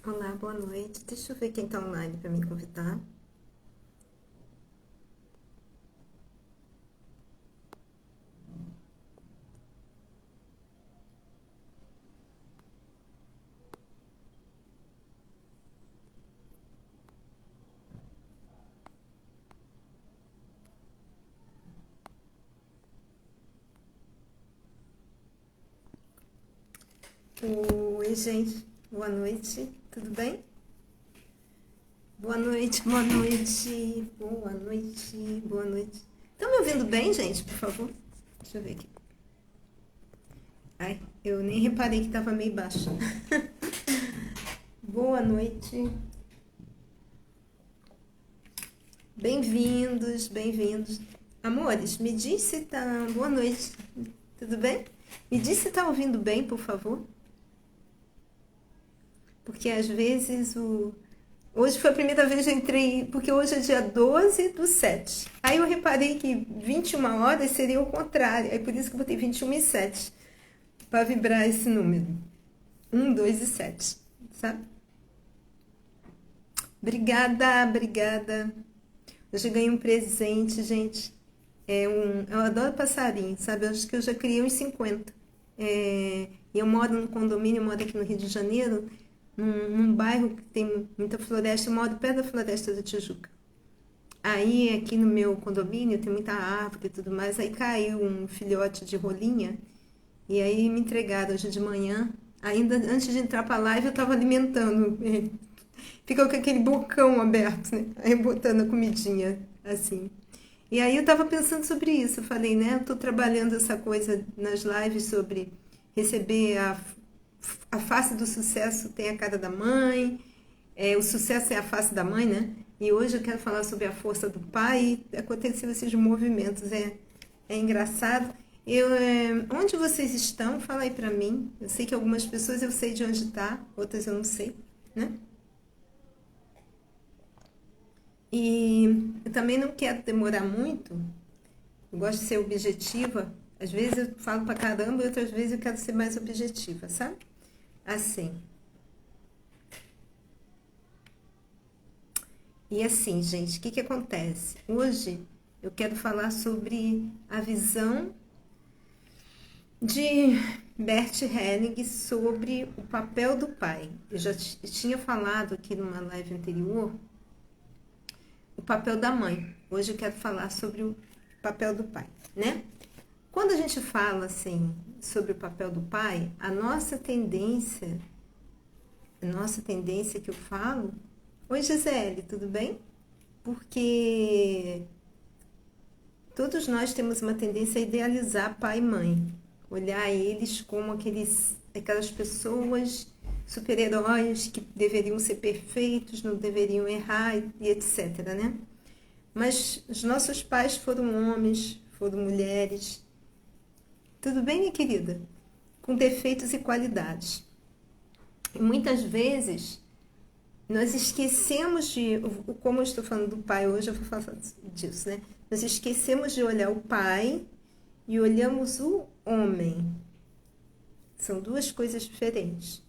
Olá, boa noite. Deixa eu ver quem tá online para me convidar. Oi, gente. Boa noite. Tudo bem? Boa noite, boa noite. Boa noite, boa noite. Estão me ouvindo bem, gente, por favor? Deixa eu ver aqui. Ai, eu nem reparei que estava meio baixo. Boa noite. Bem-vindos, bem-vindos. Amores, me diz se tá. Boa noite. Tudo bem? Me diz se tá ouvindo bem, por favor. Porque às vezes Hoje foi a primeira vez que eu entrei, porque hoje é dia 12/7. Aí eu reparei que 21 horas seria o contrário. Aí por isso que eu botei 21/7, para vibrar esse número. 1, 2 e 7, sabe? Obrigada, obrigada. Hoje eu ganhei um presente, gente. Eu adoro passarinho, sabe? Eu acho que eu já criei uns 50. E eu moro num condomínio, eu moro aqui no Rio de Janeiro, num bairro que tem muita floresta. Eu moro perto da Floresta da Tijuca. Aí aqui no meu condomínio tem muita árvore e tudo mais. Aí caiu um filhote de rolinha e aí me entregaram hoje de manhã. Ainda antes de entrar pra live eu tava alimentando ele. Ficou com aquele bocão aberto, né? Aí botando a comidinha assim. E aí eu tava pensando sobre isso. Eu falei, né? Eu tô trabalhando essa coisa nas lives sobre receber a face do sucesso tem a cara da mãe. O sucesso é a face da mãe, né? E hoje eu quero falar sobre a força do pai. E aconteceu esses movimentos. É engraçado. Onde vocês estão? Fala aí pra mim. Eu sei que algumas pessoas eu sei de onde tá, outras eu não sei, né? E eu também não quero demorar muito. Eu gosto de ser objetiva. Às vezes eu falo pra caramba e outras vezes eu quero ser mais objetiva, sabe? Assim. E assim, gente, o que acontece? Hoje eu quero falar sobre a visão de Bert Helling sobre o papel do pai. Eu já tinha falado aqui numa live anterior o papel da mãe. Hoje eu quero falar sobre o papel do pai, né? Quando a gente fala assim sobre o papel do pai, a nossa tendência que eu falo, oi Gisele, tudo bem? Porque todos nós temos uma tendência a idealizar pai e mãe, olhar eles como aquelas pessoas super-heróis que deveriam ser perfeitos, não deveriam errar e etc, né? Mas os nossos pais foram homens, foram mulheres. Tudo bem, minha querida? Com defeitos e qualidades. E muitas vezes nós esquecemos como eu estou falando do pai hoje, eu vou falar disso, né? Nós esquecemos de olhar o pai e olhamos o homem. São duas coisas diferentes.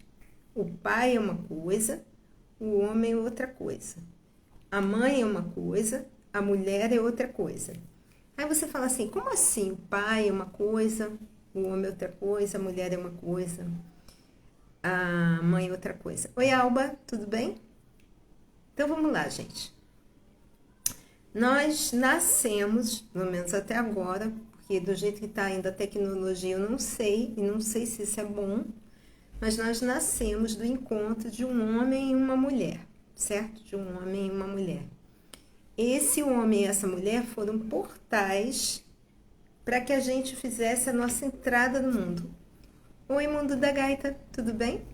O pai é uma coisa, o homem é outra coisa. A mãe é uma coisa, a mulher é outra coisa. Aí você fala assim, como assim? O pai é uma coisa, o homem é outra coisa, a mulher é uma coisa, a mãe é outra coisa. Oi, Alba, tudo bem? Então vamos lá, gente. Nós nascemos, pelo menos até agora, porque do jeito que está ainda a tecnologia eu não sei, e não sei se isso é bom, mas nós nascemos do encontro de um homem e uma mulher, certo? De um homem e uma mulher. Esse homem e essa mulher foram portais para que a gente fizesse a nossa entrada no mundo. Oi, mundo da gaita, tudo bem?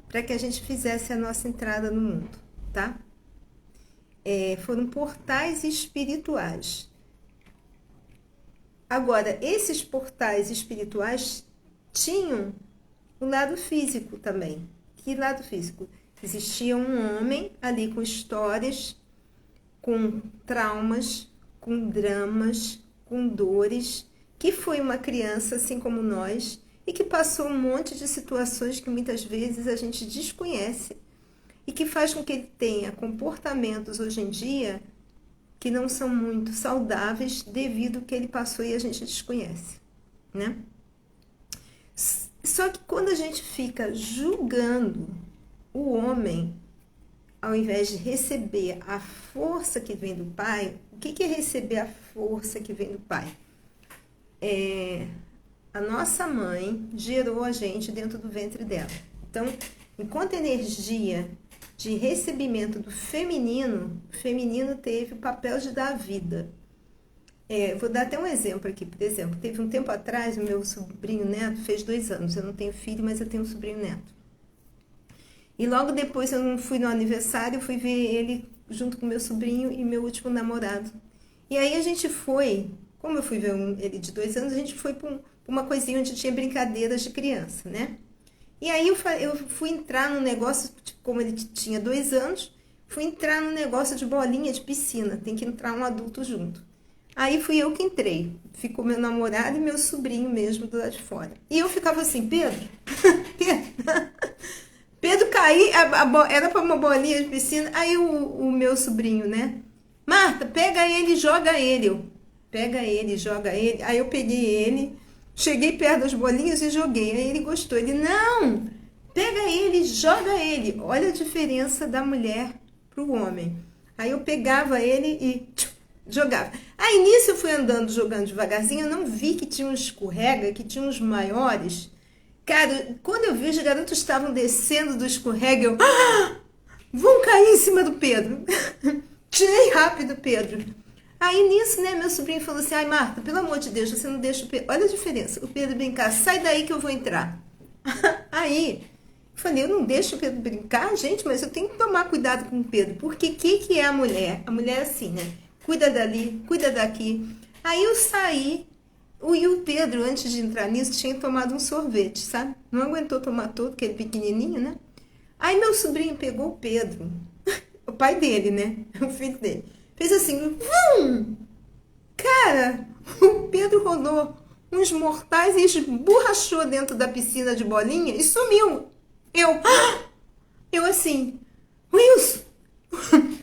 Para que a gente fizesse a nossa entrada no mundo, tá? Foram portais espirituais. Agora, esses portais espirituais tinham o lado físico também. Que lado físico? Existia um homem ali com histórias, com traumas, com dramas, com dores, que foi uma criança assim como nós e que passou um monte de situações que muitas vezes a gente desconhece. e que faz com que ele tenha comportamentos hoje em dia que não são muito saudáveis devido ao que ele passou e a gente desconhece, né? Só que quando a gente fica julgando o homem, ao invés de receber a força que vem do pai, o que é receber a força que vem do pai? A nossa mãe gerou a gente dentro do ventre dela. Então, enquanto a energia de recebimento do feminino, o feminino teve o papel de dar a vida. Vou dar até um exemplo aqui. Por exemplo, teve um tempo atrás, o meu sobrinho neto fez 2 anos. Eu não tenho filho, mas eu tenho um sobrinho neto. E logo depois eu não fui no aniversário, fui ver ele junto com meu sobrinho e meu último namorado. E aí a gente foi, como eu fui ver ele de 2 anos, a gente foi para uma coisinha onde tinha brincadeiras de criança, né? E aí eu fui entrar no negócio, como ele tinha 2 anos, fui entrar no negócio de bolinha de piscina, tem que entrar um adulto junto. Aí fui eu que entrei, ficou meu namorado e meu sobrinho mesmo do lado de fora. E eu ficava assim, Pedro, Pedro cair, era para uma bolinha de piscina, aí o meu sobrinho, né? Marta, pega ele e joga ele. Pega ele e joga ele. Aí eu peguei ele, cheguei perto das bolinhas e joguei. Aí ele gostou. Ele, não, pega ele e joga ele. Olha a diferença da mulher para o homem. Aí eu pegava ele e jogava. Aí nisso eu fui andando, jogando devagarzinho, eu não vi que tinha um escorrega, que tinha uns maiores. Cara, quando eu vi, os garotos estavam descendo do escorrega, eu... vão cair em cima do Pedro. Tirei rápido o Pedro. Aí nisso, né, meu sobrinho falou assim, ai Marta, pelo amor de Deus, você não deixa o Pedro... Olha a diferença, o Pedro brincar, sai daí que eu vou entrar. Aí, eu falei, eu não deixo o Pedro brincar, gente, mas eu tenho que tomar cuidado com o Pedro, porque o que é a mulher? A mulher é assim, né? Cuida dali, cuida daqui. Aí eu saí, e o Pedro, antes de entrar nisso, tinha tomado um sorvete, sabe? Não aguentou tomar todo, aquele pequenininho, né? Aí meu sobrinho pegou o Pedro, o pai dele, né? O filho dele. Fez assim, vum! Cara, o Pedro rodou uns mortais e esborrachou dentro da piscina de bolinha e sumiu. Eu assim, Wilson,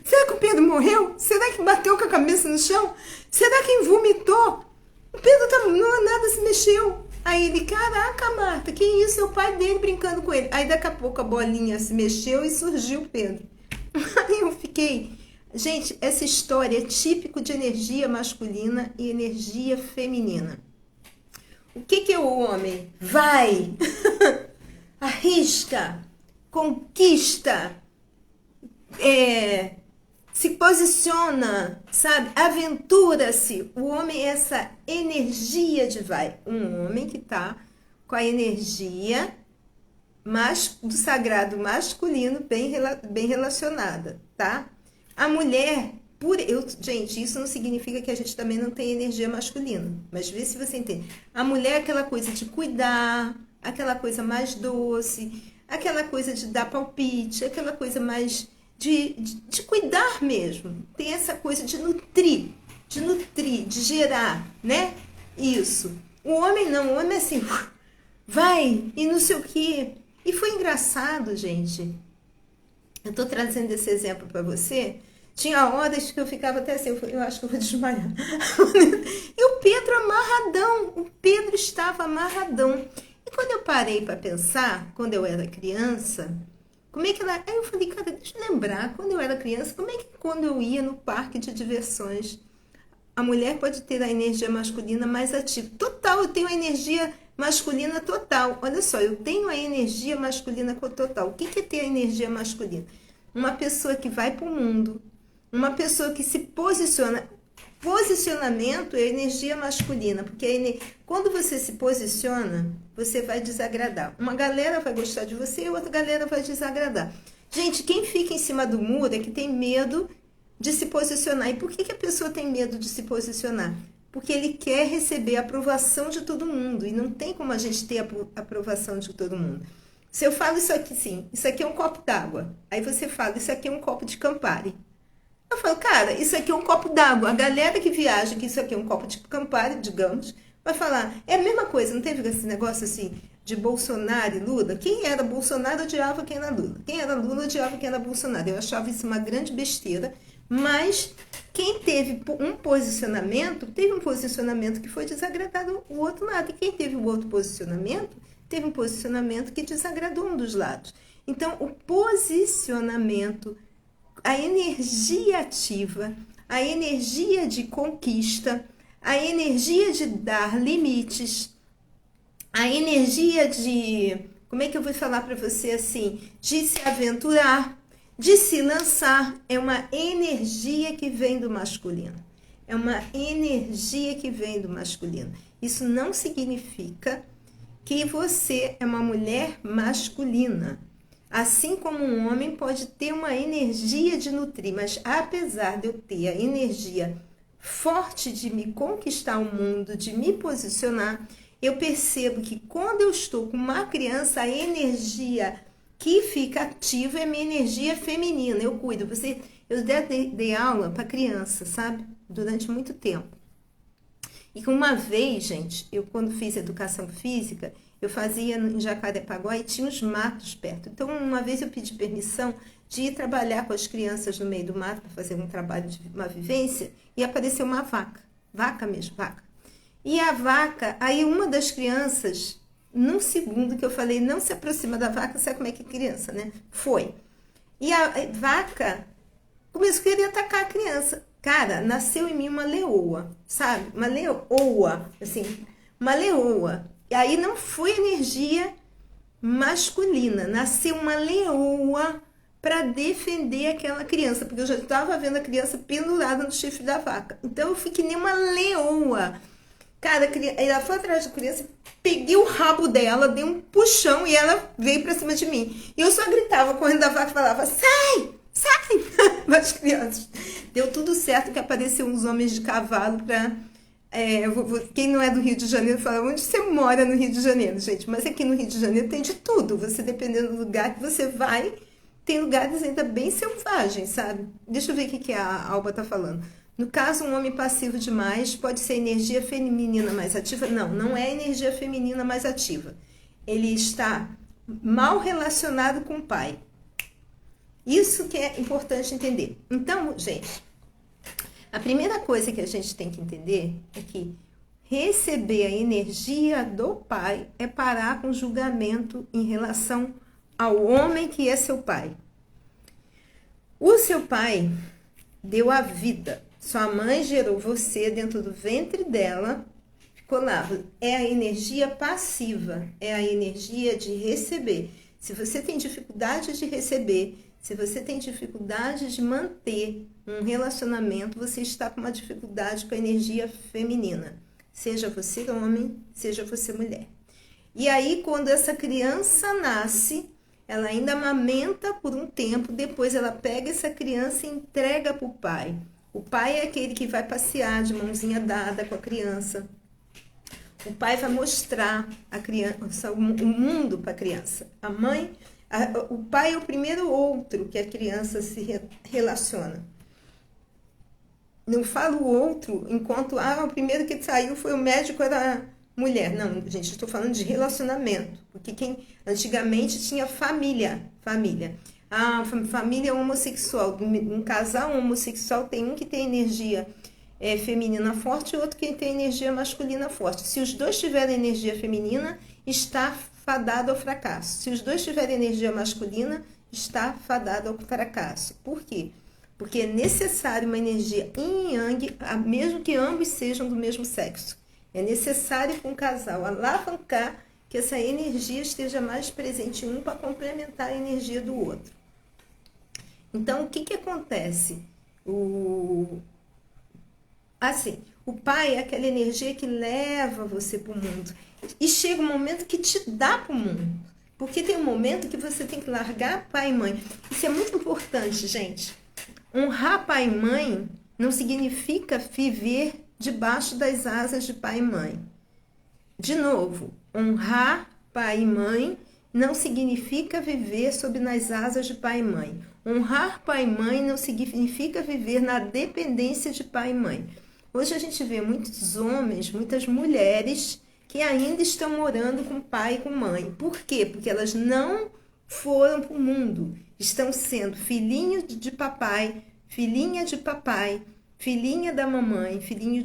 será que o Pedro morreu? Será que bateu com a cabeça no chão? Será que vomitou? O Pedro nada se mexeu. Aí ele, caraca, Marta, que isso? É o pai dele brincando com ele. Aí daqui a pouco a bolinha se mexeu e surgiu o Pedro. Aí eu fiquei... Gente, essa história é típico de energia masculina e energia feminina. O que é o homem? Vai! Arrisca! Conquista! Se posiciona, sabe? Aventura-se. O homem é essa energia de vai. Um homem que está com a energia do sagrado masculino bem relacionada, tá? A mulher, gente, isso não significa que a gente também não tem energia masculina, mas vê se você entende. A mulher é aquela coisa de cuidar, aquela coisa mais doce, aquela coisa de dar palpite, aquela coisa mais de cuidar mesmo. Tem essa coisa de nutrir, de gerar, né? Isso. O homem não, o homem é assim, vai, e não sei o quê. E foi engraçado, gente. Eu tô trazendo esse exemplo para você. Tinha horas que eu ficava até assim, eu acho que eu vou desmaiar. E o Pedro amarradão, o Pedro estava amarradão. E quando eu parei para pensar, quando eu era criança, como é que ela... Aí eu falei, cara, deixa eu lembrar, quando eu era criança, como é que quando eu ia no parque de diversões, a mulher pode ter a energia masculina mais ativa? Total, eu tenho a energia masculina total. Olha só, eu tenho a energia masculina total. O que é ter a energia masculina? Uma pessoa que vai para o mundo, uma pessoa que se posiciona. Posicionamento é energia masculina, porque quando você se posiciona, você vai desagradar. Uma galera vai gostar de você e outra galera vai desagradar. Gente, quem fica em cima do muro é que tem medo de se posicionar. E por que a pessoa tem medo de se posicionar? Porque ele quer receber a aprovação de todo mundo. E não tem como a gente ter a aprovação de todo mundo. Se eu falo isso aqui, sim, isso aqui é um copo d'água. Aí você fala, isso aqui é um copo de Campari. Eu falo, cara, isso aqui é um copo d'água. A galera que viaja, que isso aqui é um copo de Campari, digamos, vai falar, é a mesma coisa, não teve esse negócio assim? de Bolsonaro e Lula, quem era Bolsonaro odiava quem era Lula. Quem era Lula odiava quem era Bolsonaro. Eu achava isso uma grande besteira, mas quem teve um posicionamento, teve um posicionamento que foi desagradado o outro lado. E quem teve o outro posicionamento, teve um posicionamento que desagradou um dos lados. Então, o posicionamento, a energia ativa, a energia de conquista, a energia de dar limites, a energia de, como é que eu vou falar para você assim, de se aventurar, de se lançar, é uma energia que vem do masculino. É uma energia que vem do masculino. Isso não significa que você é uma mulher masculina. Assim como um homem pode ter uma energia de nutrir, mas apesar de eu ter a energia forte de me conquistar o mundo, de me posicionar, eu percebo que quando eu estou com uma criança, a energia que fica ativa é a minha energia feminina. Eu cuido. Eu dei aula para criança, sabe? Durante muito tempo. E uma vez, gente, eu quando fiz educação física, eu fazia em Jacarepaguá e tinha uns matos perto. Então, uma vez eu pedi permissão de ir trabalhar com as crianças no meio do mato para fazer um trabalho de uma vivência e apareceu uma vaca mesmo, vaca. E a vaca, aí uma das crianças, num segundo que eu falei, não se aproxima da vaca, sabe como é que é criança, né? Foi. E a vaca começou a querer atacar a criança. Cara, nasceu em mim uma leoa, sabe? Uma leoa, assim, uma leoa. E aí não foi energia masculina, nasceu uma leoa para defender aquela criança, porque eu já estava vendo a criança pendurada no chifre da vaca. Então eu fiquei nem uma leoa. Cara, ela foi atrás da criança, peguei o rabo dela, dei um puxão e ela veio pra cima de mim. E eu só gritava, correndo da vaca, falava, sai, sai, para as crianças. Deu tudo certo que apareceram uns homens de cavalo pra... quem não é do Rio de Janeiro fala, onde você mora no Rio de Janeiro, gente? Mas aqui no Rio de Janeiro tem de tudo. Você, dependendo do lugar que você vai, tem lugares ainda bem selvagens, sabe? Deixa eu ver o que a Alba tá falando. No caso, um homem passivo demais pode ser energia feminina mais ativa? Não, não é energia feminina mais ativa. Ele está mal relacionado com o pai. Isso que é importante entender. Então, gente, a primeira coisa que a gente tem que entender é que receber a energia do pai é parar com o julgamento em relação ao homem que é seu pai. O seu pai deu a vida. Sua mãe gerou você dentro do ventre dela, ficou lá. É a energia passiva, é a energia de receber. Se você tem dificuldade de receber, se você tem dificuldade de manter um relacionamento, você está com uma dificuldade com a energia feminina. Seja você homem, seja você mulher. E aí, quando essa criança nasce, ela ainda amamenta por um tempo, depois ela pega essa criança e entrega para o pai. O pai é aquele que vai passear de mãozinha dada com a criança. O pai vai mostrar a criança, o mundo para a criança. A mãe, o pai é o primeiro outro que a criança se relaciona. Não falo o outro enquanto, o primeiro que saiu foi o médico, era mulher. Não, gente, estou falando de relacionamento. Porque antigamente tinha família. A família homossexual, um casal homossexual tem um que tem energia feminina forte e outro que tem energia masculina forte. Se os dois tiverem energia feminina, está fadado ao fracasso. Se os dois tiverem energia masculina, está fadado ao fracasso. Por quê? Porque é necessário uma energia yin e yang, mesmo que ambos sejam do mesmo sexo. É necessário para um casal alavancar que essa energia esteja mais presente em um para complementar a energia do outro. Então, o que acontece? O pai é aquela energia que leva você para o mundo. E chega um momento que te dá para o mundo. Porque tem um momento que você tem que largar pai e mãe. Isso é muito importante, gente. Honrar pai e mãe não significa viver debaixo das asas de pai e mãe. De novo, honrar pai e mãe não significa viver sob nas asas de pai e mãe. Honrar pai e mãe não significa viver na dependência de pai e mãe. Hoje a gente vê muitos homens, muitas mulheres que ainda estão morando com pai e com mãe. Por quê? Porque elas não foram para o mundo. Estão sendo filhinho de papai, filhinha de papai, filhinha da mamãe, filhinho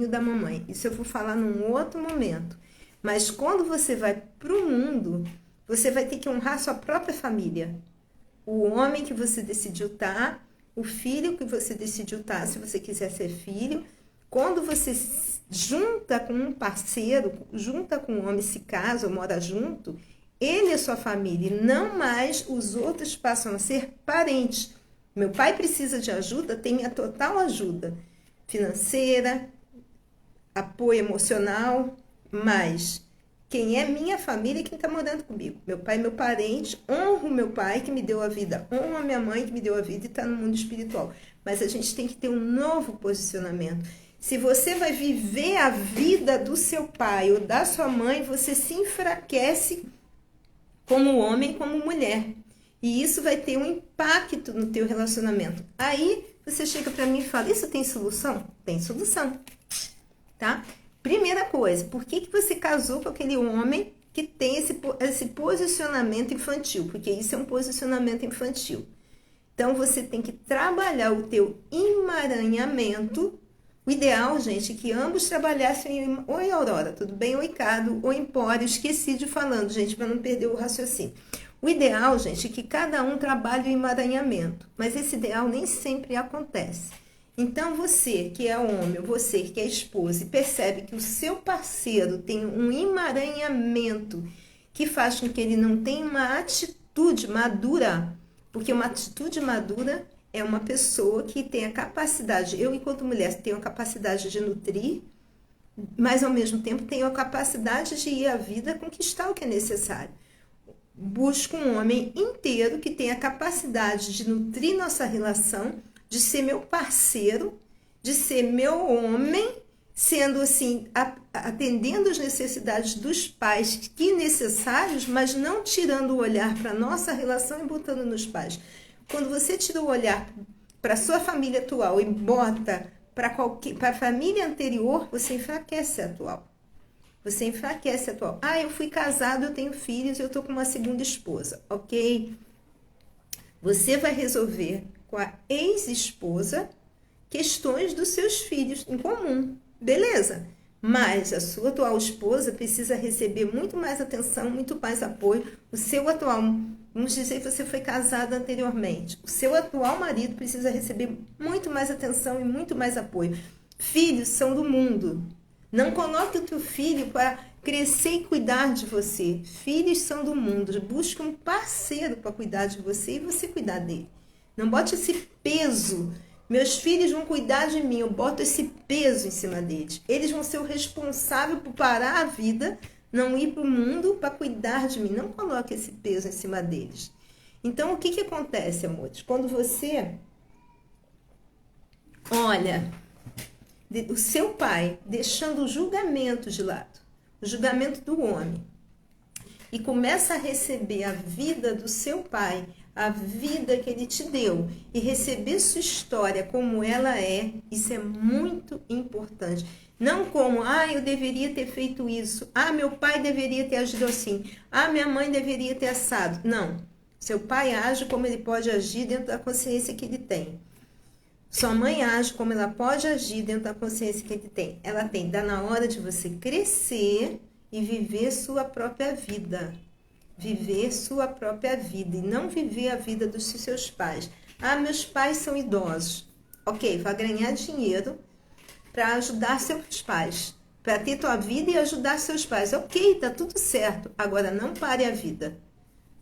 da mamãe. Isso eu vou falar num outro momento. Mas quando você vai para o mundo, você vai ter que honrar sua própria família. O homem que você decidiu estar, o filho que você decidiu estar, se você quiser ser filho. Quando você junta com um parceiro, junta com um homem, se casa ou mora junto, ele é sua família, e não mais os outros passam a ser parentes. Meu pai precisa de ajuda, tem minha total ajuda financeira, apoio emocional, mas quem é minha família é quem está morando comigo. Meu pai é meu parente, honro meu pai que me deu a vida, honro a minha mãe que me deu a vida e está no mundo espiritual. Mas a gente tem que ter um novo posicionamento. Se você vai viver a vida do seu pai ou da sua mãe, você se enfraquece como homem, como mulher. E isso vai ter um impacto no teu relacionamento. Aí você chega para mim e fala, isso tem solução? Tem solução, tá? Primeira coisa, por que você casou com aquele homem que tem esse posicionamento infantil? Porque isso é um posicionamento infantil. Então, você tem que trabalhar o teu emaranhamento. O ideal, gente, é que ambos trabalhassem. Oi, Aurora, tudo bem? Oi, Cado. Oi, Empório. Esqueci de falando, gente, para não perder o raciocínio. O ideal, gente, é que cada um trabalhe o emaranhamento. Mas esse ideal nem sempre acontece. Então, você que é homem, você que é esposa e percebe que o seu parceiro tem um emaranhamento que faz com que ele não tenha uma atitude madura, porque uma atitude madura é uma pessoa que tem a capacidade, eu enquanto mulher tenho a capacidade de nutrir, mas ao mesmo tempo tenho a capacidade de ir à vida conquistar o que é necessário. Busco um homem inteiro que tenha a capacidade de nutrir nossa relação, de ser meu parceiro, de ser meu homem, sendo assim, atendendo as necessidades dos pais que necessários, mas não tirando o olhar para a nossa relação e botando nos pais. Quando você tira o olhar para a sua família atual e bota para a família anterior, você enfraquece a atual. Você enfraquece a atual. Ah, eu fui casado, eu tenho filhos, eu estou com uma segunda esposa. Ok? Você vai resolver com a ex-esposa questões dos seus filhos em comum. Beleza? Mas a sua atual esposa precisa receber muito mais atenção, muito mais apoio. O seu atual, vamos dizer que você foi casado anteriormente. O seu atual marido precisa receber muito mais atenção e muito mais apoio. Filhos são do mundo. Não coloque o teu filho para crescer e cuidar de você. Filhos são do mundo. Busque um parceiro para cuidar de você e você cuidar dele. Não bote esse peso. Meus filhos vão cuidar de mim. Eu boto esse peso em cima deles. Eles vão ser o responsável por parar a vida, não ir para o mundo para cuidar de mim. Não coloque esse peso em cima deles. Então, o que acontece, amores? Quando você olha o seu pai deixando o julgamento de lado, o julgamento do homem, e começa a receber a vida do seu pai, a vida que ele te deu, e receber sua história como ela é, isso é muito importante. Não como, eu deveria ter feito isso, meu pai deveria ter agido assim, minha mãe deveria ter assado. Não, seu pai age como ele pode agir dentro da consciência que ele tem. Sua mãe age como ela pode agir dentro da consciência que ele tem. Ela tem, dá na hora de você crescer e viver sua própria vida. Viver sua própria vida e não viver a vida dos seus pais. Meus pais são idosos. Ok, vai ganhar dinheiro para ajudar seus pais. Para ter tua vida e ajudar seus pais. Ok, tá tudo certo. Agora não pare a vida.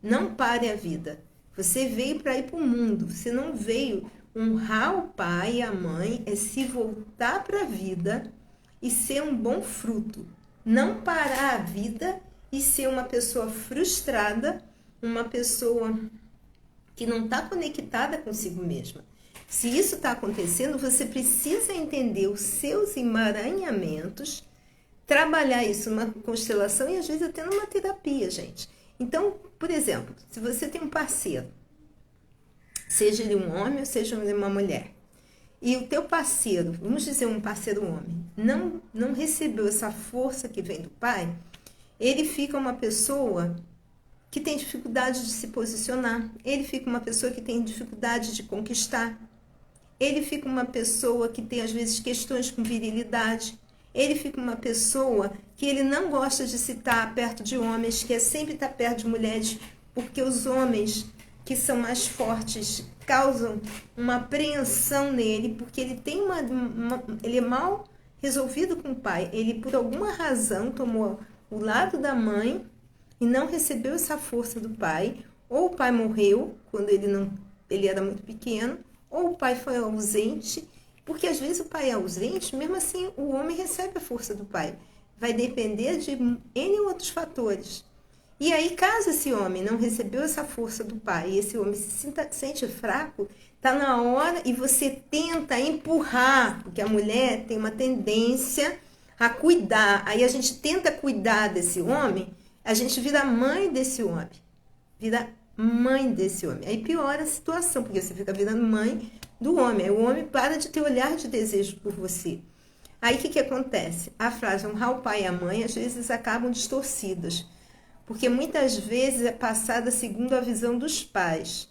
Não pare a vida. Você veio para ir para o mundo. Você não veio. Honrar o pai e a mãe é se voltar para a vida e ser um bom fruto. Não parar a vida e ser uma pessoa frustrada, uma pessoa que não está conectada consigo mesma. Se isso está acontecendo, você precisa entender os seus emaranhamentos, trabalhar isso numa constelação e às vezes até numa terapia, gente. Então, por exemplo, se você tem um parceiro, seja ele um homem ou seja ele uma mulher, e o teu parceiro, vamos dizer um parceiro homem, não recebeu essa força que vem do pai, ele fica uma pessoa que tem dificuldade de se posicionar, ele fica uma pessoa que tem dificuldade de conquistar, ele fica uma pessoa que tem às vezes questões com virilidade, ele fica uma pessoa que ele não gosta de se estar perto de homens, que é sempre estar perto de mulheres, porque os homens que são mais fortes causam uma apreensão nele, porque ele tem ele é mal resolvido com o pai. Ele, por alguma razão, tomou o lado da mãe e não recebeu essa força do pai. Ou o pai morreu quando ele era muito pequeno, ou o pai foi ausente, porque às vezes o pai é ausente, mesmo assim o homem recebe a força do pai. Vai depender de N outros fatores. E aí, caso esse homem não recebeu essa força do pai e esse homem se sente fraco, está na hora e você tenta empurrar, porque a mulher tem uma tendência a cuidar. Aí a gente tenta cuidar desse homem, a gente vira mãe desse homem. Vira mãe desse homem. Aí piora a situação, porque você fica virando mãe do homem. Aí o homem para de ter olhar de desejo por você. Aí o que acontece? A frase honrar o pai e a mãe às vezes acabam distorcidas. Porque muitas vezes é passada segundo a visão dos pais.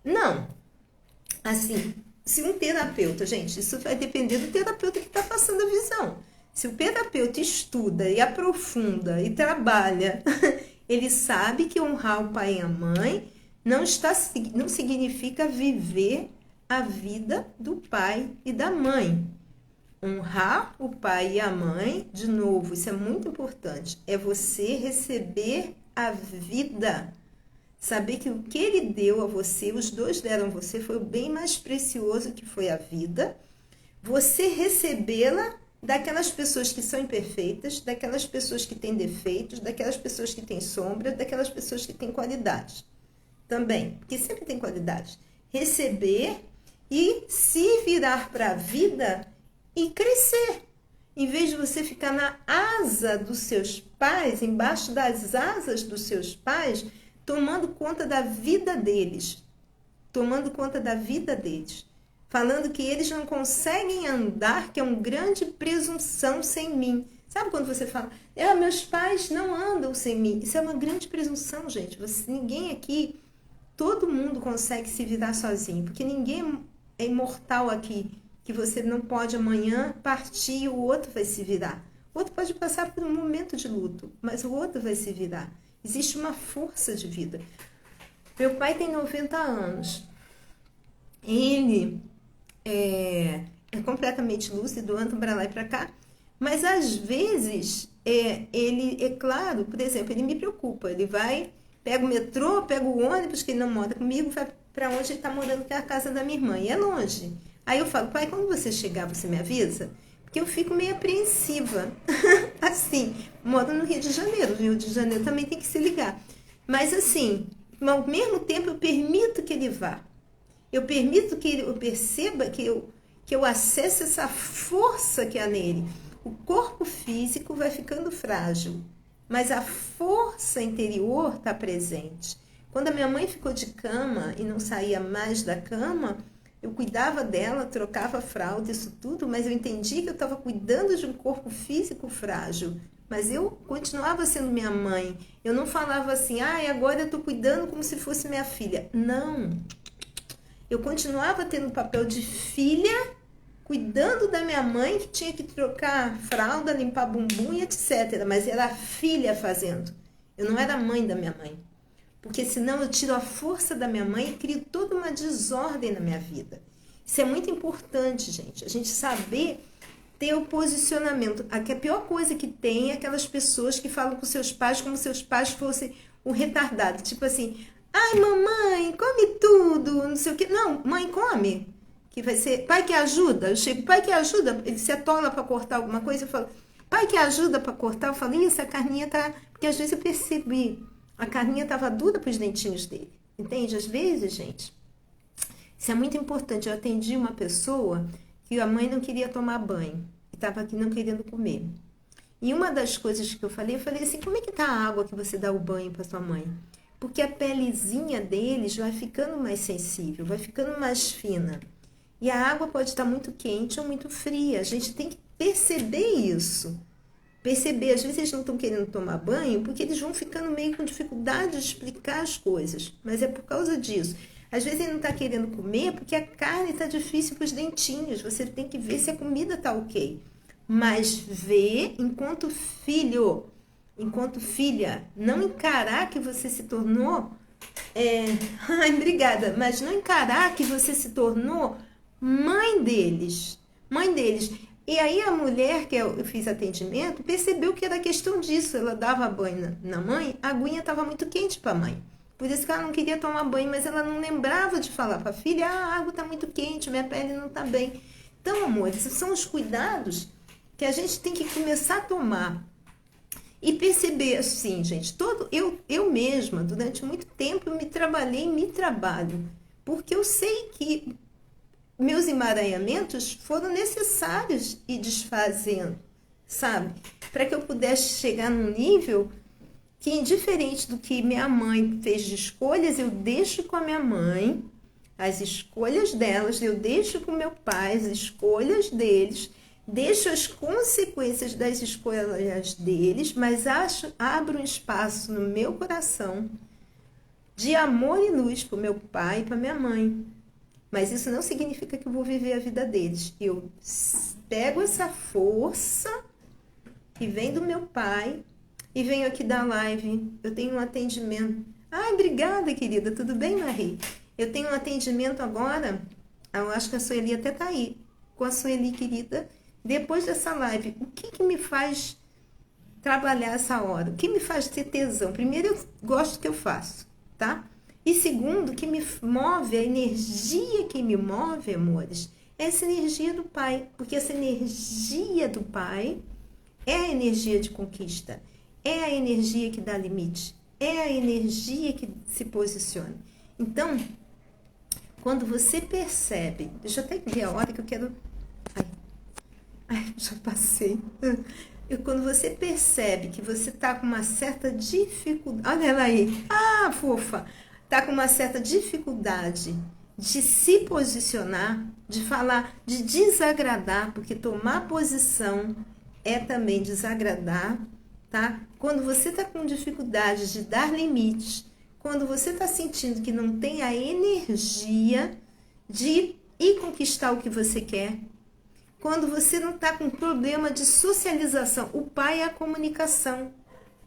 Não. Assim, se um terapeuta, gente, isso vai depender do terapeuta que está passando a visão. Se o terapeuta estuda e aprofunda e trabalha, ele sabe que honrar o pai e a mãe não significa viver a vida do pai e da mãe. Honrar o pai e a mãe, de novo, isso é muito importante, é você receber a vida. Saber que o que ele deu a você, os dois deram a você, foi o bem mais precioso que foi a vida. Você recebê-la daquelas pessoas que são imperfeitas, daquelas pessoas que têm defeitos, daquelas pessoas que têm sombra, daquelas pessoas que têm qualidades. Também, porque sempre tem qualidades. Receber e se virar para a vida e crescer. Em vez de você ficar na asa dos seus pais, embaixo das asas dos seus pais, tomando conta da vida deles. Tomando conta da vida deles. Falando que eles não conseguem andar, que é uma grande presunção sem mim. Sabe quando você fala, meus pais não andam sem mim? Isso é uma grande presunção, gente. Ninguém aqui, todo mundo consegue se virar sozinho, porque ninguém é imortal aqui, que você não pode amanhã partir e o outro vai se virar. O outro pode passar por um momento de luto, mas o outro vai se virar. Existe uma força de vida. Meu pai tem 90 anos. Ele é completamente lúcido, anda para lá e para cá, mas às vezes ele, é claro, por exemplo, ele me preocupa. Ele vai, pega o metrô, pega o ônibus, que ele não mora comigo, vai para onde ele está morando, que é a casa da minha irmã, e é longe. Aí eu falo, pai, quando você chegar, você me avisa? Porque eu fico meio apreensiva. Assim, moro no Rio de Janeiro. O Rio de Janeiro também tem que se ligar. Mas assim, ao mesmo tempo eu permito que ele vá. Eu permito que eu perceba, que eu acesse essa força que há nele. O corpo físico vai ficando frágil, mas a força interior está presente. Quando a minha mãe ficou de cama e não saía mais da cama, eu cuidava dela, trocava fralda, isso tudo, mas eu entendi que eu estava cuidando de um corpo físico frágil. Mas eu continuava sendo minha mãe. Eu não falava assim, agora eu estou cuidando como se fosse minha filha. Não. Eu continuava tendo o papel de filha, cuidando da minha mãe, que tinha que trocar fralda, limpar bumbum e etc. Mas era a filha fazendo. Eu não era mãe da minha mãe. Porque senão eu tiro a força da minha mãe e crio toda uma desordem na minha vida. Isso é muito importante, gente. A gente saber ter o posicionamento. A pior coisa que tem é aquelas pessoas que falam com seus pais como se seus pais fossem um retardado. Tipo assim, mamãe, come tudo, não sei o quê. Não, mãe, come. Que vai ser, pai que ajuda. Eu chego, pai que ajuda. Ele se atola para cortar alguma coisa. Eu falo, pai que ajuda para cortar. Eu falo, isso, a carninha tá... Porque às vezes eu percebi. A carninha estava dura para os dentinhos dele. Entende? Às vezes, gente, isso é muito importante. Eu atendi uma pessoa que a mãe não queria tomar banho. E estava aqui não querendo comer. E uma das coisas que eu falei assim, como é que tá a água que você dá o banho para sua mãe? Porque a pelezinha deles vai ficando mais sensível, vai ficando mais fina. E a água pode estar muito quente ou muito fria. A gente tem que perceber isso. Perceber, às vezes eles não estão querendo tomar banho porque eles vão ficando meio com dificuldade de explicar as coisas. Mas é por causa disso. Às vezes ele não está querendo comer porque a carne está difícil para os dentinhos. Você tem que ver se a comida está ok. Mas ver enquanto filho, enquanto filha, não encarar que você se tornou ai, obrigada, mas não encarar que você se tornou mãe deles. Mãe deles. E aí a mulher que eu fiz atendimento percebeu que era questão disso. Ela dava banho na mãe, a aguinha estava muito quente para a mãe. Por isso que ela não queria tomar banho, mas ela não lembrava de falar para a filha: a água está muito quente, minha pele não está bem. Então, amor, esses são os cuidados que a gente tem que começar a tomar. E perceber assim, gente, eu mesma, durante muito tempo, eu me trabalhei e me trabalho. Porque eu sei que meus emaranhamentos foram necessários ir desfazendo, sabe? Para que eu pudesse chegar num nível que, indiferente do que minha mãe fez de escolhas, eu deixo com a minha mãe, as escolhas delas, eu deixo com meu pai, as escolhas deles, deixo as consequências das escolhas deles, mas abro um espaço no meu coração de amor e luz para o meu pai e para minha mãe. Mas isso não significa que eu vou viver a vida deles. Eu pego essa força que vem do meu pai e venho aqui dar live. Eu tenho um atendimento. Ai, obrigada, querida. Tudo bem, Marie? Eu tenho um atendimento agora. Eu acho que a Sueli até tá aí. Com a Sueli, querida. Depois dessa live, o que me faz trabalhar essa hora? O que me faz ter tesão? Primeiro, eu gosto do que eu faço, tá? E segundo, o que me move, a energia que me move, amores, é essa energia do Pai. Porque essa energia do Pai é a energia de conquista, é a energia que dá limite, é a energia que se posiciona. Então, quando você percebe, deixa eu até ver a hora que eu quero. Ai, já passei. Quando você percebe que você está com uma certa dificuldade. Olha ela aí. Ah, fofa. Está com uma certa dificuldade de se posicionar, de falar, de desagradar, porque tomar posição é também desagradar, tá? Quando você está com dificuldade de dar limites, quando você está sentindo que não tem a energia de ir conquistar o que você quer, quando você não está com problema de socialização. O pai é a comunicação,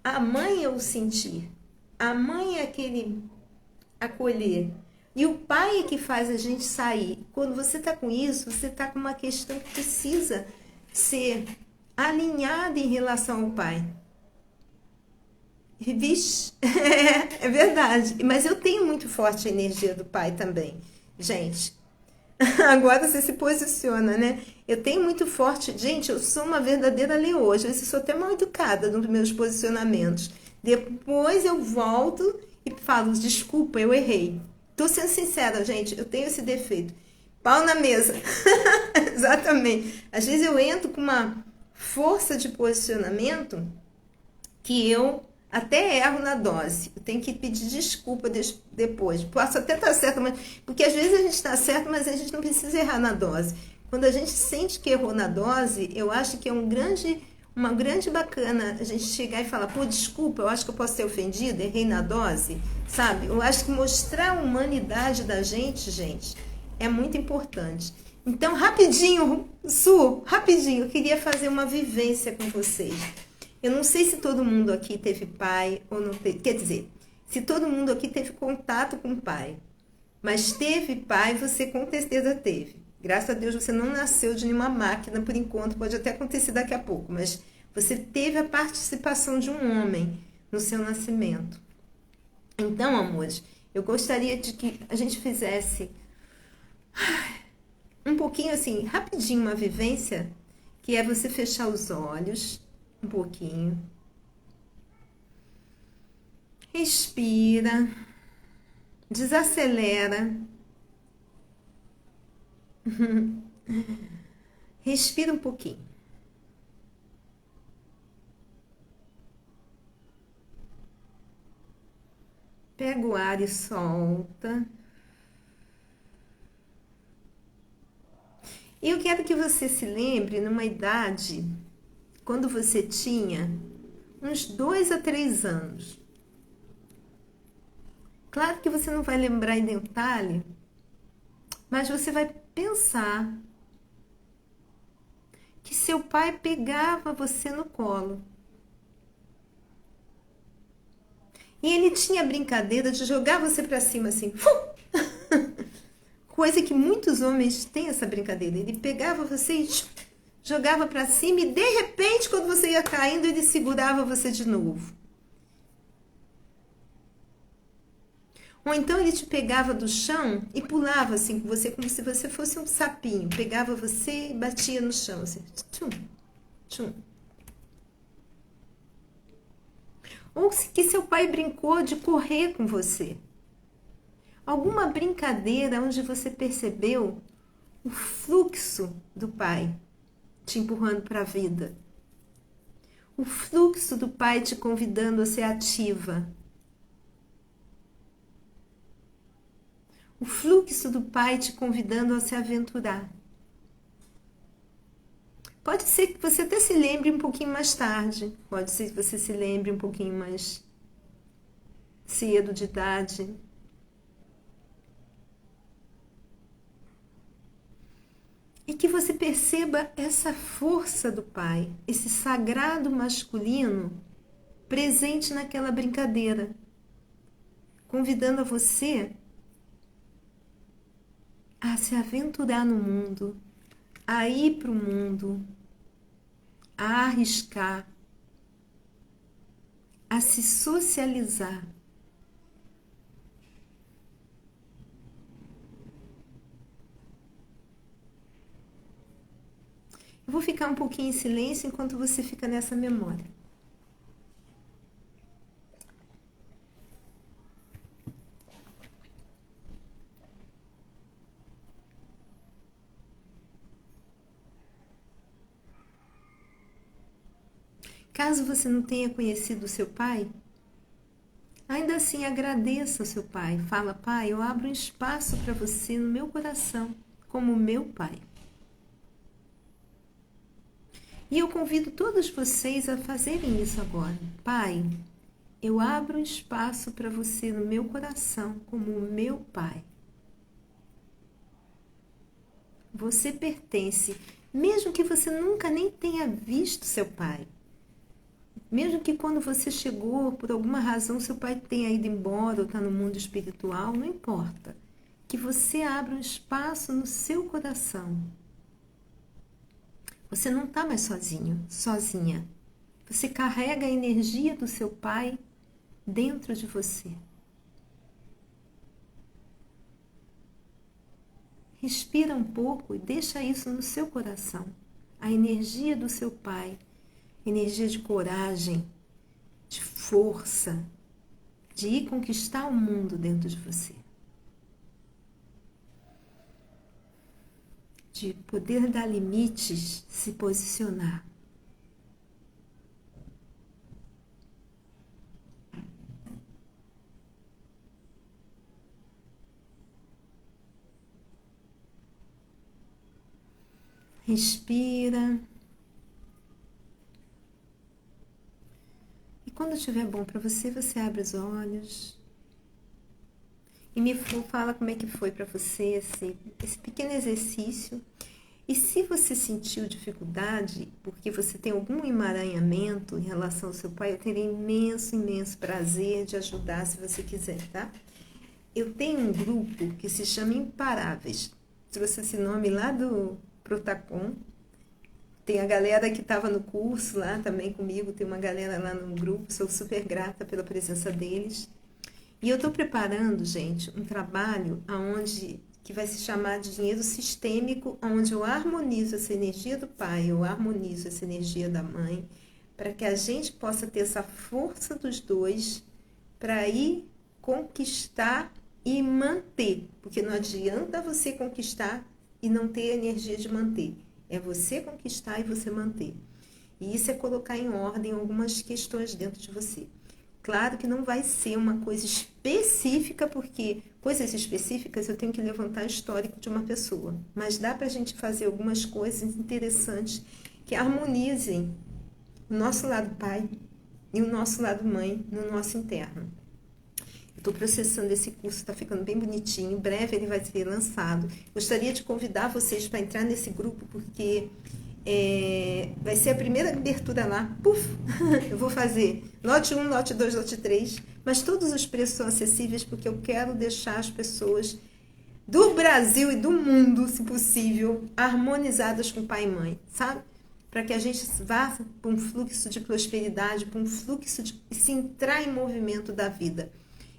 a mãe é o sentir, a mãe é aquele acolher. E o pai é que faz a gente sair. Quando você está com isso, você está com uma questão que precisa ser alinhada em relação ao pai. Vixe, é verdade. Mas eu tenho muito forte a energia do pai também, gente. Agora você se posiciona, né? Eu tenho muito forte. Gente, eu sou uma verdadeira leoa. Às vezes eu sou até mal educada nos meus posicionamentos. Depois eu volto e falo: desculpa, eu errei. Tô sendo sincera, gente, eu tenho esse defeito. Pau na mesa. Exatamente. Às vezes eu entro com uma força de posicionamento que eu até erro na dose. Eu tenho que pedir desculpa depois. Posso até estar certa, mas porque às vezes a gente está certo, mas a gente não precisa errar na dose. Quando a gente sente que errou na dose, eu acho que é uma grande bacana a gente chegar e falar: pô, desculpa, eu acho que eu posso ter ofendido, errei na dose, sabe? Eu acho que mostrar a humanidade da gente, é muito importante. Então, rapidinho, rapidinho, eu queria fazer uma vivência com vocês. Eu não sei se todo mundo aqui teve pai ou não teve. Quer dizer, se todo mundo aqui teve contato com o pai. Mas teve pai, você com certeza teve. Graças a Deus você não nasceu de nenhuma máquina por enquanto, pode até acontecer daqui a pouco, mas você teve a participação de um homem no seu nascimento. Então, amores, eu gostaria de que a gente fizesse um pouquinho assim, rapidinho, uma vivência, que é você fechar os olhos um pouquinho. Respira. Desacelera. Respira um pouquinho. Pega o ar e solta. E eu quero que você se lembre numa idade, quando você tinha uns 2 a 3 anos. Claro que você não vai lembrar em detalhe, mas você vai pensar que seu pai pegava você no colo. E ele tinha a brincadeira de jogar você para cima assim. Coisa que muitos homens têm essa brincadeira. Ele pegava você e jogava para cima e de repente, quando você ia caindo, ele segurava você de novo. Ou então ele te pegava do chão e pulava assim com você, como se você fosse um sapinho. Pegava você e batia no chão, assim. Tchum, tchum. Ou que seu pai brincou de correr com você. Alguma brincadeira onde você percebeu o fluxo do pai te empurrando para a vida. O fluxo do pai te convidando a ser ativa. O fluxo do pai te convidando a se aventurar. Pode ser que você até se lembre um pouquinho mais tarde. Pode ser que você se lembre um pouquinho mais cedo de idade. E que você perceba essa força do pai, esse sagrado masculino presente naquela brincadeira, convidando a você a se aventurar no mundo, a ir para o mundo, a arriscar, a se socializar. Eu vou ficar um pouquinho em silêncio enquanto você fica nessa memória. Caso você não tenha conhecido o seu pai, ainda assim agradeça ao seu pai. Fala, pai, eu abro um espaço para você no meu coração, como meu pai. E eu convido todos vocês a fazerem isso agora. Pai, eu abro um espaço para você no meu coração, como o meu pai. Você pertence, mesmo que você nunca nem tenha visto seu pai. Mesmo que quando você chegou, por alguma razão, seu pai tenha ido embora ou está no mundo espiritual, não importa. Que você abra um espaço no seu coração. Você não está mais sozinho, sozinha. Você carrega a energia do seu pai dentro de você. Respira um pouco e deixa isso no seu coração. A energia do seu pai, energia de coragem, de força, de ir conquistar o mundo dentro de você. De poder dar limites, se posicionar. Respira. E quando estiver bom para você, você abre os olhos. E me fala como é que foi para você esse pequeno exercício. E se você sentiu dificuldade, porque você tem algum emaranhamento em relação ao seu pai, eu terei imenso, imenso prazer de ajudar se você quiser, tá? Eu tenho um grupo que se chama Imparáveis. Trouxe esse nome lá do Protacom. Tem a galera que estava no curso lá também comigo, tem uma galera lá no grupo, sou super grata pela presença deles. E eu estou preparando, gente, um trabalho que vai se chamar de dinheiro sistêmico, onde eu harmonizo essa energia do pai, eu harmonizo essa energia da mãe, para que a gente possa ter essa força dos dois para ir conquistar e manter. Porque não adianta você conquistar e não ter a energia de manter. É você conquistar e você manter. E isso é colocar em ordem algumas questões dentro de você. Claro que não vai ser uma coisa específica, porque coisas específicas eu tenho que levantar histórico de uma pessoa. Mas dá para a gente fazer algumas coisas interessantes que harmonizem o nosso lado pai e o nosso lado mãe no nosso interno. Estou processando esse curso, está ficando bem bonitinho. Em breve ele vai ser lançado. Gostaria de convidar vocês para entrar nesse grupo, porque vai ser a primeira abertura lá. Puf! Eu vou fazer lote 1, lote 2, lote 3, mas todos os preços são acessíveis, porque eu quero deixar as pessoas do Brasil e do mundo, se possível, harmonizadas com pai e mãe, sabe? Para que a gente vá para um fluxo de prosperidade, para um fluxo de se entrar em movimento da vida.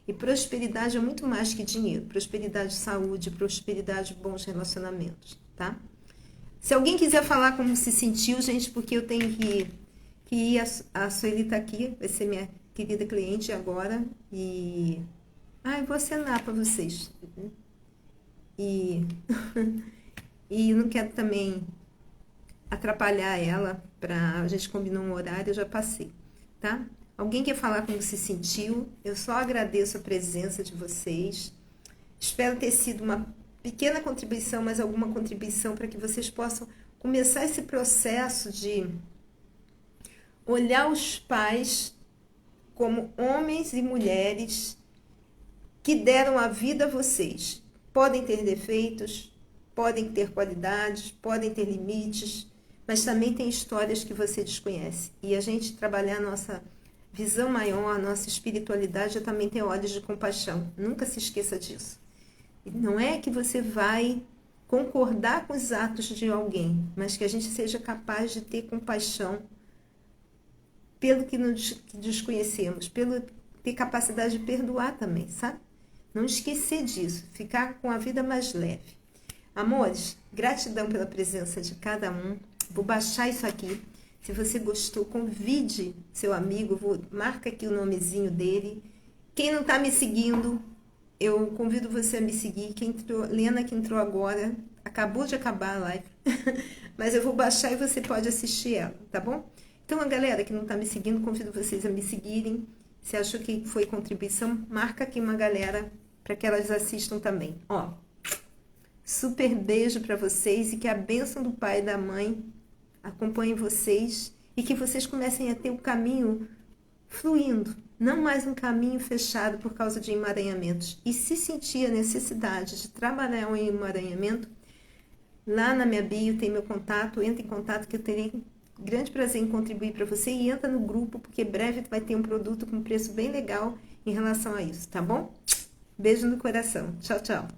E prosperidade é muito mais que dinheiro. Prosperidade, saúde, prosperidade, bons relacionamentos, tá? Se alguém quiser falar como se sentiu, gente, porque eu tenho que ir, a Sueli tá aqui, vai ser minha querida cliente agora, e... eu vou acenar para vocês. E... e não quero também atrapalhar ela, a gente combinou um horário, eu já passei, tá? Alguém quer falar como se sentiu? Eu só agradeço a presença de vocês. Espero ter sido uma pequena contribuição, mas alguma contribuição para que vocês possam começar esse processo de olhar os pais como homens e mulheres que deram a vida a vocês. Podem ter defeitos, podem ter qualidades, podem ter limites, mas também tem histórias que você desconhece. E a gente trabalhar a nossa visão maior, a nossa espiritualidade, também tem olhos de compaixão. Nunca se esqueça disso. Não é que você vai concordar com os atos de alguém, mas que a gente seja capaz de ter compaixão pelo que desconhecemos, pelo ter capacidade de perdoar também, sabe? Não esquecer disso, ficar com a vida mais leve. Amores, gratidão pela presença de cada um. Vou baixar isso aqui. Se você gostou, convide seu amigo, marca aqui o nomezinho dele. Quem não está me seguindo, eu convido você a me seguir. Lena, que entrou agora, acabou de acabar a live, mas eu vou baixar e você pode assistir ela, tá bom? Então, a galera que não está me seguindo, convido vocês a me seguirem. Se achou que foi contribuição, marca aqui uma galera para que elas assistam também. Ó, super beijo para vocês e que a bênção do pai e da mãe acompanhe vocês e que vocês comecem a ter o caminho fluindo, não mais um caminho fechado por causa de emaranhamentos. E se sentir a necessidade de trabalhar um emaranhamento, lá na minha bio tem meu contato, entra em contato que eu terei grande prazer em contribuir para você e entra no grupo, porque breve vai ter um produto com preço bem legal em relação a isso, tá bom? Beijo no coração. Tchau, tchau.